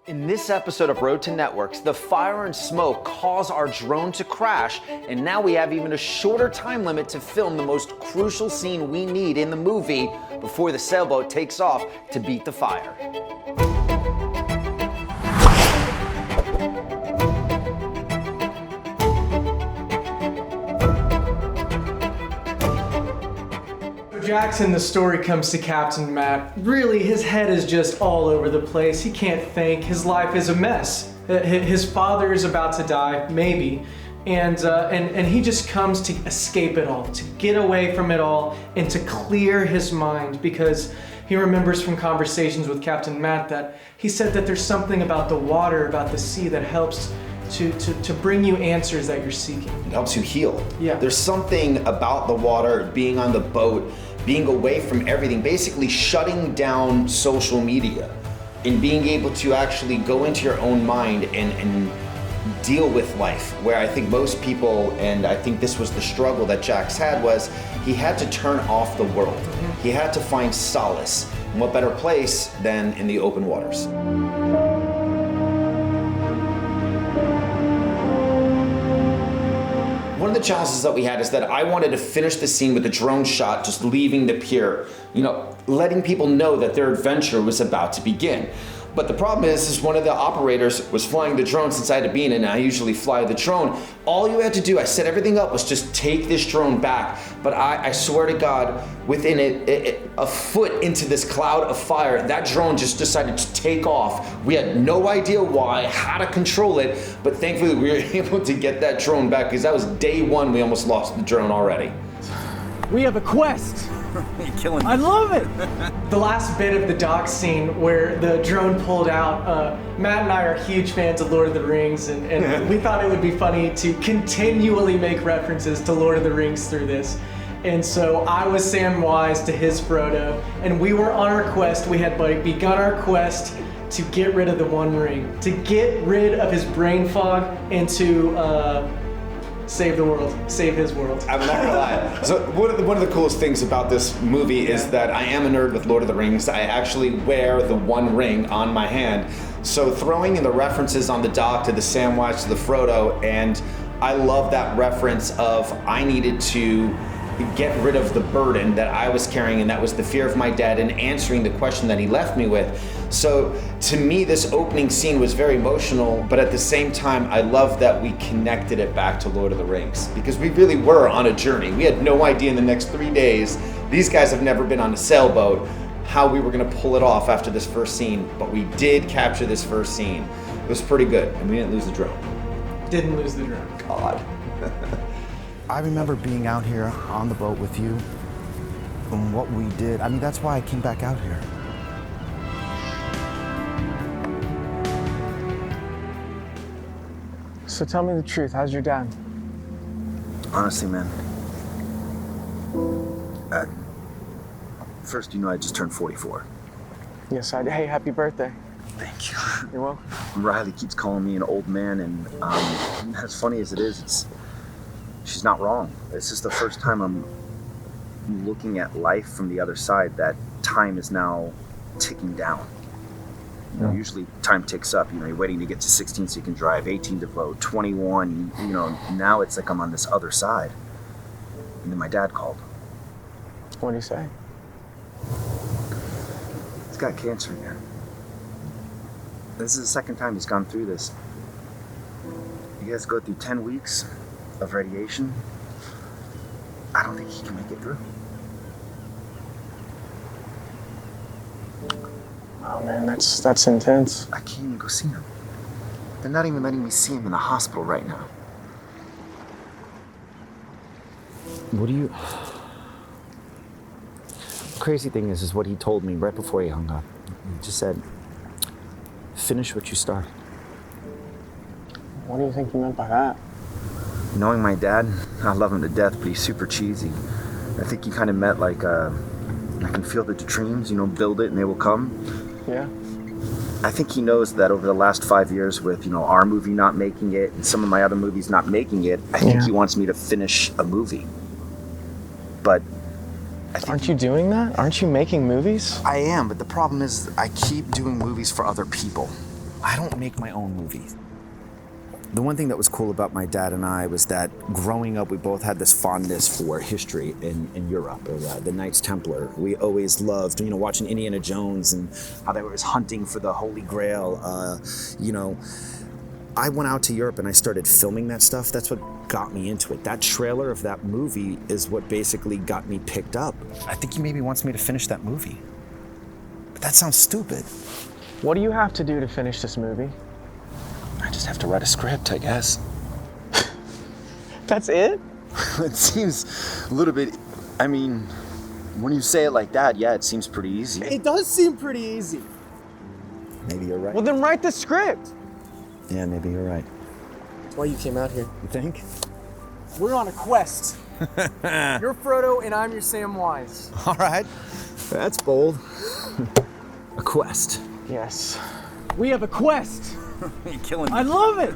In this episode of Road to Networks, the fire and smoke cause our drone to crash, and now we have even a shorter time limit to film the most crucial scene we need in the movie before the sailboat takes off to beat the fire. Jackson, the story comes to Captain Matt. Really, his head is just all over the place. He can't think. His life is a mess. His father is about to die, maybe, and he just comes to escape it all, to get away from it all, and to clear his mind, because he remembers from conversations with Captain Matt that he said that there's something about the water, about the sea, that helps to bring you answers that you're seeking. It helps you heal. Yeah. There's something about the water, being on the boat, being away from everything, basically shutting down social media and being able to actually go into your own mind and deal with life, where I think most people, and I think this was the struggle that Jax had, was he had to turn off the world. Mm-hmm. He had to find solace. And what better place than in the open waters? One of the challenges that we had is that I wanted to finish the scene with a drone shot, just leaving the pier, letting people know that their adventure was about to begin. But the problem is one of the operators was flying the drone since I had to be in it, and I usually fly the drone. All you had to do, I set everything up, was just take this drone back. But I swear to God, within a foot into this cloud of fire, that drone just decided to take off. We had no idea why, how to control it, but thankfully we were able to get that drone back, because that was day one we almost lost the drone already. We have a quest. You're killing me. I love it. The last bit of the dock scene where the drone pulled out, Matt and I are huge fans of Lord of the Rings, and we thought it would be funny to continually make references to Lord of the Rings through this. And so I was Samwise to his Frodo, and we were on our quest. We had begun our quest to get rid of the One Ring, to get rid of his brain fog, and to save the world, save his world. I'm not gonna lie. So one of the coolest things about this movie is that I am a nerd with Lord of the Rings. I actually wear the One Ring on my hand. So throwing in the references on the dock to the Samwise, to the Frodo, and I love that reference of I needed to get rid of the burden that I was carrying, and that was the fear of my dad, and answering the question that he left me with. So to me, this opening scene was very emotional, but at the same time, I love that we connected it back to Lord of the Rings, because we really were on a journey. We had no idea in the next 3 days, these guys have never been on a sailboat, how we were gonna pull it off after this first scene, but we did capture this first scene. It was pretty good, and we didn't lose the drone. Didn't lose the drone. God. I remember being out here on the boat with you and what we did. I mean, that's why I came back out here. So tell me the truth, how's your dad? Honestly, man, first, I just turned 44. Yes, I did. Hey, happy birthday. Thank you. You're welcome. Riley keeps calling me an old man, and as funny as it is, she's not wrong. This is the first time I'm looking at life from the other side, that time is now ticking down. Usually time ticks up. You're waiting to get to 16 so you can drive, 18 to vote, 21, now it's like I'm on this other side. And then my dad called. What did he say? He's got cancer again. This is the second time he's gone through this. You guys go through 10 weeks of radiation. I don't think he can make it through. Oh man, that's intense. I can't even go see him. They're not even letting me see him in the hospital right now. What do you... Crazy thing is what he told me right before he hung up. He just said, finish what you started. What do you think he meant by that? Knowing my dad, I love him to death, but he's super cheesy. I think he kind of meant like, I can feel the dreams, build it and they will come. Yeah. I think he knows that over the last 5 years with, our movie not making it and some of my other movies not making it, I think he wants me to finish a movie. But I think Aren't you doing that? Aren't you making movies? I am, but the problem is I keep doing movies for other people. I don't make my own movies. The one thing that was cool about my dad and I was that growing up, we both had this fondness for history in Europe, or the Knights Templar. We always loved, watching Indiana Jones and how they were always hunting for the Holy Grail. I went out to Europe and I started filming that stuff. That's what got me into it. That trailer of that movie is what basically got me picked up. I think he maybe wants me to finish that movie. But that sounds stupid. What do you have to do to finish this movie? I just have to write a script, I guess. That's it? It seems a little bit, when you say it like that, yeah, it seems pretty easy. It does seem pretty easy. Maybe you're right. Well, then write the script. Yeah, maybe you're right. That's why you came out here. You think? We're on a quest. You're Frodo and I'm your Samwise. All right. That's bold. A quest. Yes. We have a quest. You're killing me. I love it.